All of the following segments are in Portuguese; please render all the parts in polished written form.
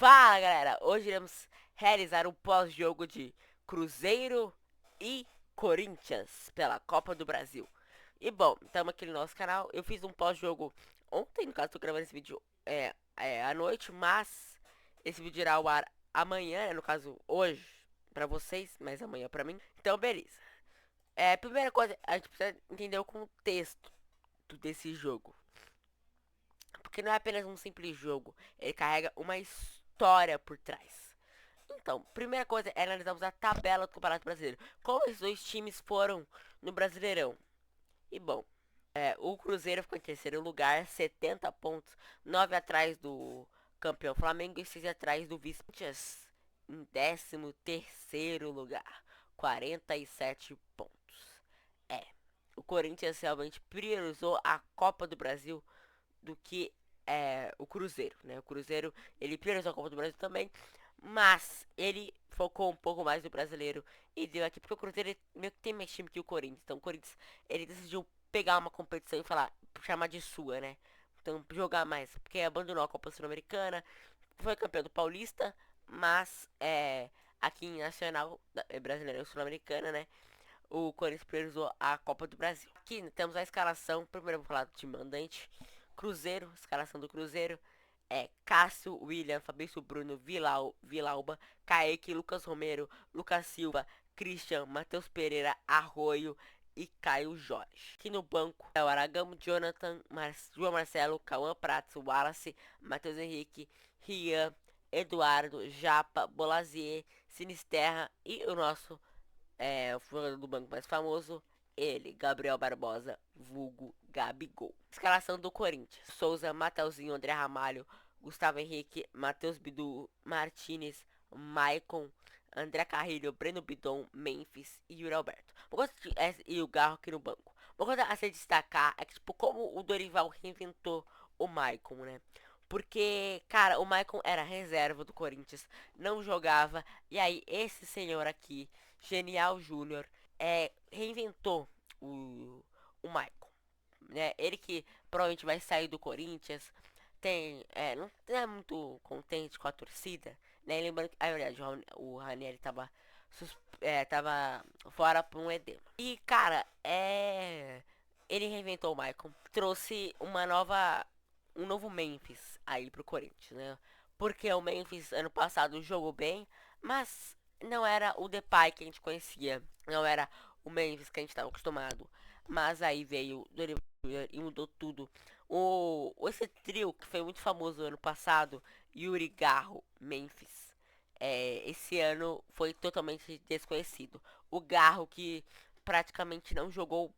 Fala galera, hoje iremos realizar um pós-jogo de Cruzeiro e Corinthians pela Copa do Brasil. E bom, estamos aqui no nosso canal. Eu fiz um pós-jogo ontem, no caso tô gravando esse vídeo à noite, mas esse vídeo irá ao ar amanhã, no caso hoje pra vocês, mas amanhã pra mim. Então beleza. Primeira coisa, a gente precisa entender o contexto desse jogo. Porque não é apenas um simples jogo, ele carrega uma história por trás. Então, primeira coisa é analisarmos a tabela do Campeonato Brasileiro. Como esses dois times foram no Brasileirão? E bom, o Cruzeiro ficou em terceiro lugar, 70 pontos, 9 atrás do campeão Flamengo e 6 atrás do vice. Corinthians em décimo terceiro lugar, 47 pontos. É, o Corinthians realmente priorizou a Copa do Brasil do que o Cruzeiro, né? O Cruzeiro, ele priorizou a Copa do Brasil também, mas ele focou um pouco mais no brasileiro e deu aqui, porque o Cruzeiro meio que tem mais time que o Corinthians. Então o Corinthians, ele decidiu pegar uma competição e falar, chamar de sua, né? Então jogar mais, porque abandonou a Copa Sul-Americana, foi campeão do Paulista, mas aqui em Nacional, Brasileira e Sul-Americana, né? O Corinthians priorizou a Copa do Brasil. Aqui temos a escalação. Primeiro eu vou falar do time mandante. Cruzeiro, escalação do Cruzeiro. Cássio, William, Fabrício Bruno, Vilauba, Kaique, Lucas Romero, Lucas Silva, Christian, Matheus Pereira, Arroio e Caio Jorge. Aqui no banco é o Aragão, Jonathan, João Marcelo, Cauã Prats, Wallace, Matheus Henrique, Rian, Eduardo, Japa, Bolazier, Sinisterra e o nosso o jogador do banco mais famoso, ele, Gabriel Barbosa, vulgo Gabigol. Escalação do Corinthians: Souza, Mateuzinho, André Ramalho, Gustavo Henrique, Matheus Bidu, Martinez, Maicon, André Carrilho, Breno Bidon, Memphis e Yuri Alberto. E o Garro aqui no banco. Uma coisa a se destacar é que, tipo, como o Dorival reinventou o Maicon, né? Porque, cara, o Maicon era reserva do Corinthians, não jogava. E aí, esse senhor aqui, Genial Júnior, reinventou o Maicon, né? Ele que provavelmente vai sair do Corinthians, não é muito contente com a torcida, né? Lembrando que, na verdade, o Ranieri tava fora por um edema. E, cara, ele reinventou o Maicon, trouxe um novo Memphis aí pro Corinthians, né? Porque o Memphis ano passado jogou bem, mas não era o Depay que a gente conhecia, não era o Memphis que a gente estava acostumado. Mas aí veio o Dorival e mudou tudo. Esse trio que foi muito famoso ano passado, Yuri, Garro, Memphis, esse ano foi totalmente desconhecido. O Garro que praticamente não jogou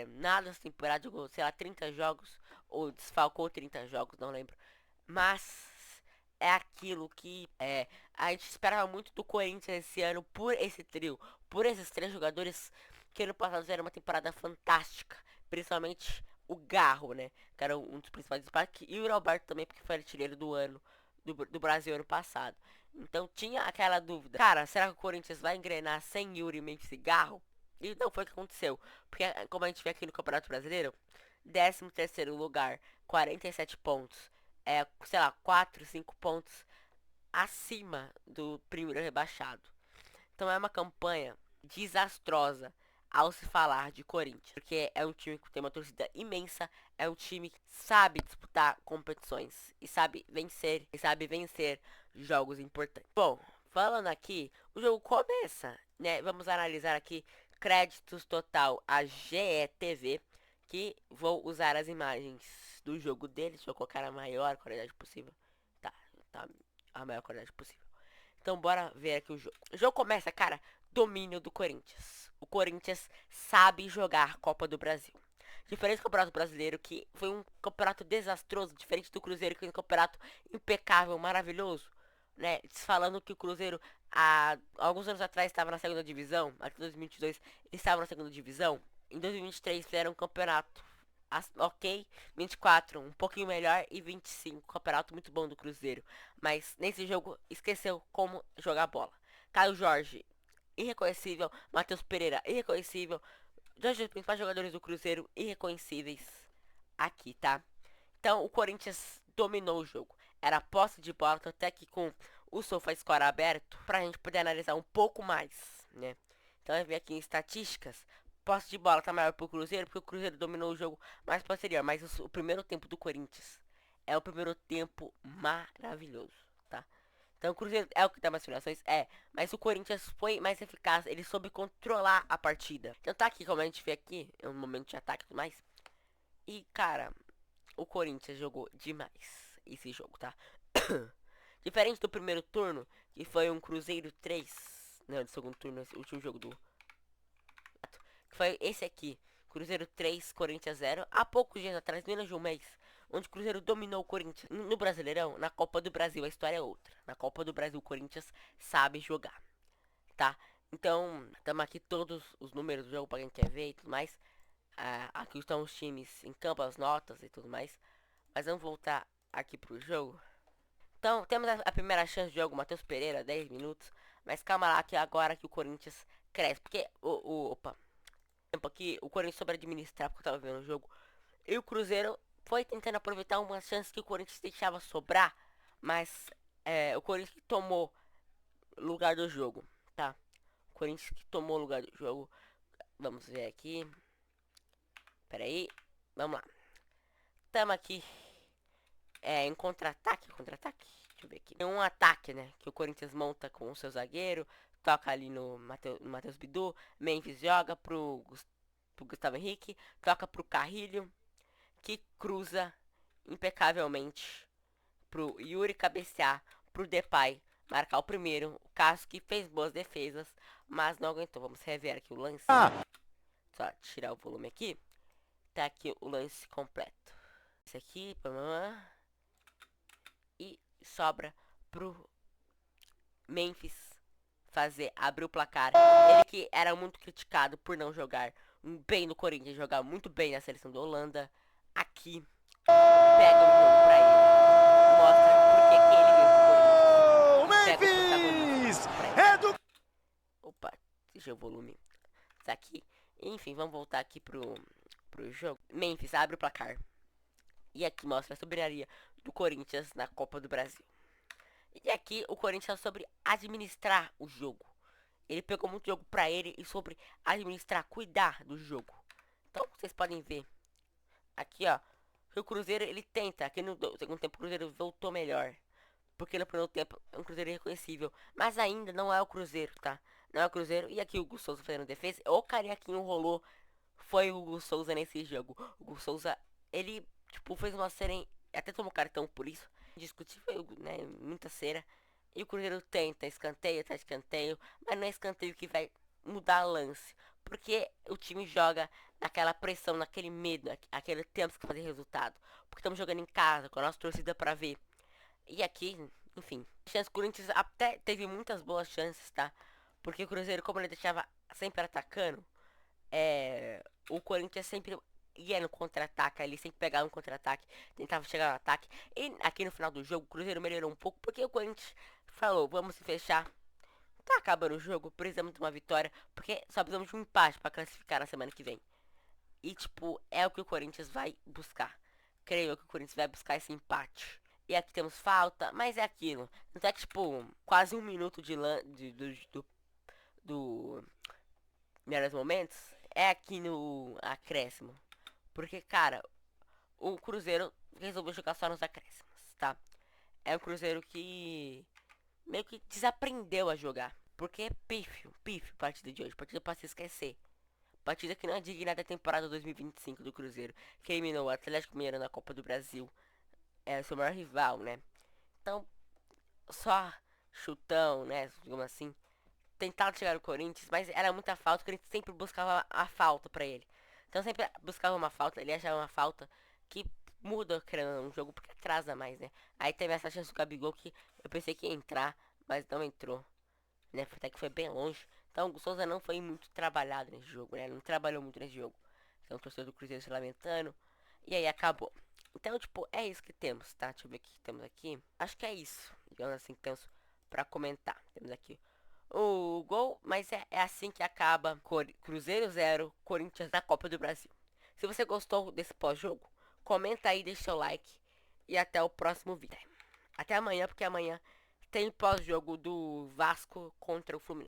nada essa temporada, jogou, sei lá, 30 jogos, ou desfalcou 30 jogos, não lembro. Mas é aquilo que a gente esperava muito do Corinthians esse ano por esse trio, por esses três jogadores que ano passado fizeram uma temporada fantástica, principalmente o Garro, né, que era um dos principais destaques, e o Roberto também, porque foi artilheiro do ano do Brasil ano passado. Então tinha aquela dúvida, cara, será que o Corinthians vai engrenar sem Yuri, Memphis e Garro? E não foi o que aconteceu, porque como a gente vê aqui no Campeonato Brasileiro, 13º lugar, 47 pontos, sei lá, 4, 5 pontos acima do primeiro rebaixado. Então é uma campanha desastrosa ao se falar de Corinthians, porque é um time que tem uma torcida imensa, é um time que sabe disputar competições e sabe vencer jogos importantes. Bom, falando aqui, o jogo começa, né? Vamos analisar aqui créditos total a GETV, que vou usar as imagens do jogo deles, deixa eu colocar a maior qualidade possível. Tá a maior qualidade possível. Então bora ver aqui o jogo. O jogo começa, cara, domínio do Corinthians. O Corinthians sabe jogar Copa do Brasil. Diferente do Campeonato Brasileiro, que foi um campeonato desastroso, diferente do Cruzeiro, que foi um campeonato impecável, maravilhoso, né? Falando que o Cruzeiro, há alguns anos atrás, estava na segunda divisão, até 2022, eles estavam na segunda divisão. Em 2023 fizeram um campeonato ok, 24 um pouquinho melhor e 25 campeonato muito bom do Cruzeiro. Mas nesse jogo esqueceu como jogar bola. Caio Jorge, irreconhecível. Matheus Pereira, irreconhecível. Dois dos principais jogadores do Cruzeiro, irreconhecíveis aqui, tá? Então o Corinthians dominou o jogo. era posse de bola, tô até aqui com o SofaScore aberto pra gente poder analisar um pouco mais, né? Então eu vi aqui em estatísticas, posse de bola tá maior pro Cruzeiro, porque o Cruzeiro dominou o jogo mais posterior, mas o primeiro tempo do Corinthians é o primeiro tempo maravilhoso, tá? Então o Cruzeiro é o que dá mais finalizações, mas o Corinthians foi mais eficaz, ele soube controlar a partida. Então tá aqui, como a gente vê aqui, é um momento de ataque e tudo mais. E cara, o Corinthians jogou demais esse jogo, tá? Diferente do primeiro turno, que foi um Cruzeiro 3. Não, do segundo turno, esse último jogo do. Que foi esse aqui. Cruzeiro 3, Corinthians 0. Há poucos dias atrás, menos de um mês. Onde o Cruzeiro dominou o Corinthians. No Brasileirão, na Copa do Brasil, a história é outra. Na Copa do Brasil, o Corinthians sabe jogar. Tá? Então, estamos aqui todos os números do jogo pra quem quer ver e tudo mais. Aqui estão os times em campo, as notas e tudo mais. Mas vamos voltar aqui pro jogo. Então, temos a primeira chance de jogo, Matheus Pereira, 10 minutos. Mas calma lá, que agora que o Corinthians cresce. Porque, opa, tempo aqui, o Corinthians soube administrar, porque eu tava vendo o jogo. E o Cruzeiro foi tentando aproveitar umas chances que o Corinthians deixava sobrar. Mas, o Corinthians que tomou lugar do jogo, tá? O Corinthians que tomou lugar do jogo. Vamos ver aqui. Pera aí, vamos lá. Tamo aqui, em contra-ataque, contra-ataque. Deixa eu ver aqui. Tem um ataque, né? Que o Corinthians monta com o seu zagueiro. Toca ali no Matheus Bidu. Memphis joga pro Gustavo Henrique. Toca pro Carrilho. Que cruza impecavelmente pro Yuri cabecear. Pro Depay marcar o primeiro. O Cássio que fez boas defesas, mas não aguentou. Vamos rever aqui o lance. Só tirar o volume aqui. Tá aqui o lance completo. Esse aqui. E sobra pro Memphis abrir o placar. Ele que era muito criticado por não jogar bem no Corinthians, jogar muito bem na seleção da Holanda. Aqui pega o jogo pra ele, mostra porque que ele veio pro Corinthians. Pega o protagonismo pra ele. Opa, deixa o volume. Tá aqui. Enfim, vamos voltar aqui pro jogo. Memphis abre o placar. E aqui mostra a soberania do Corinthians na Copa do Brasil. E aqui o Corinthians sobre administrar o jogo. Ele pegou muito jogo pra ele e sobre administrar, cuidar do jogo. Então vocês podem ver aqui, ó, que o Cruzeiro ele tenta. Aqui no segundo tempo o Cruzeiro voltou melhor. Porque no primeiro tempo é um Cruzeiro irreconhecível. Mas ainda não é o Cruzeiro, tá? Não é o Cruzeiro. E aqui o Hugo Souza fazendo defesa. O Cariaquinho rolou. Foi o Hugo Souza nesse jogo. O Hugo Souza, ele, tipo, fez uma série. Até tomou cartão por isso. Discutível, né? Muita cera. E o Cruzeiro tenta escanteio, tá escanteio. Mas não é escanteio que vai mudar lance. Porque o time joga naquela pressão, naquele medo. Aquele temos que fazer resultado. Porque estamos jogando em casa, com a nossa torcida pra ver. E aqui, enfim. O Corinthians até teve muitas boas chances, tá? Porque o Cruzeiro, como ele deixava sempre atacando, o Corinthians sempre ia no contra-ataque ali, sempre pegava um contra-ataque, tentava chegar no ataque. E aqui no final do jogo, o Cruzeiro melhorou um pouco, porque o Corinthians falou, vamos se fechar. Tá acabando o jogo, precisamos de uma vitória, porque só precisamos de um empate pra classificar na semana que vem. E, tipo, é o que o Corinthians vai buscar. Creio que o Corinthians vai buscar esse empate. E aqui temos falta, mas é aquilo. Não é que, tipo, quase um minuto do melhores momentos é aqui no acréscimo. Porque, cara, o Cruzeiro resolveu jogar só nos acréscimos, tá? É um Cruzeiro que meio que desaprendeu a jogar. Porque é pífio a partida de hoje. Partida pra se esquecer. Partida que não é digna da temporada 2025 do Cruzeiro. Que eliminou o Atlético Mineiro na Copa do Brasil. É o seu maior rival, né? Então, só chutão, né? Digamos assim. Tentava chegar no Corinthians, mas era muita falta. O Corinthians sempre buscava a falta pra ele. Então sempre buscava uma falta, ele achava uma falta que muda um jogo porque atrasa mais, né? Aí teve essa chance do Gabigol que eu pensei que ia entrar, mas não entrou, né? Até que foi bem longe. Então o Souza não foi muito trabalhado nesse jogo, né? Não trabalhou muito nesse jogo. Então o torcedor do Cruzeiro se lamentando. E aí acabou. Então, tipo, é isso que temos, tá? Deixa eu ver o que temos aqui. Acho que é isso, digamos assim, que temos pra comentar. Temos aqui o gol, mas é assim que acaba. Cruzeiro 0, Corinthians na Copa do Brasil. Se você gostou desse pós-jogo, comenta aí, deixa seu like e até o próximo vídeo. Até amanhã, porque amanhã tem pós-jogo do Vasco contra o Fluminense.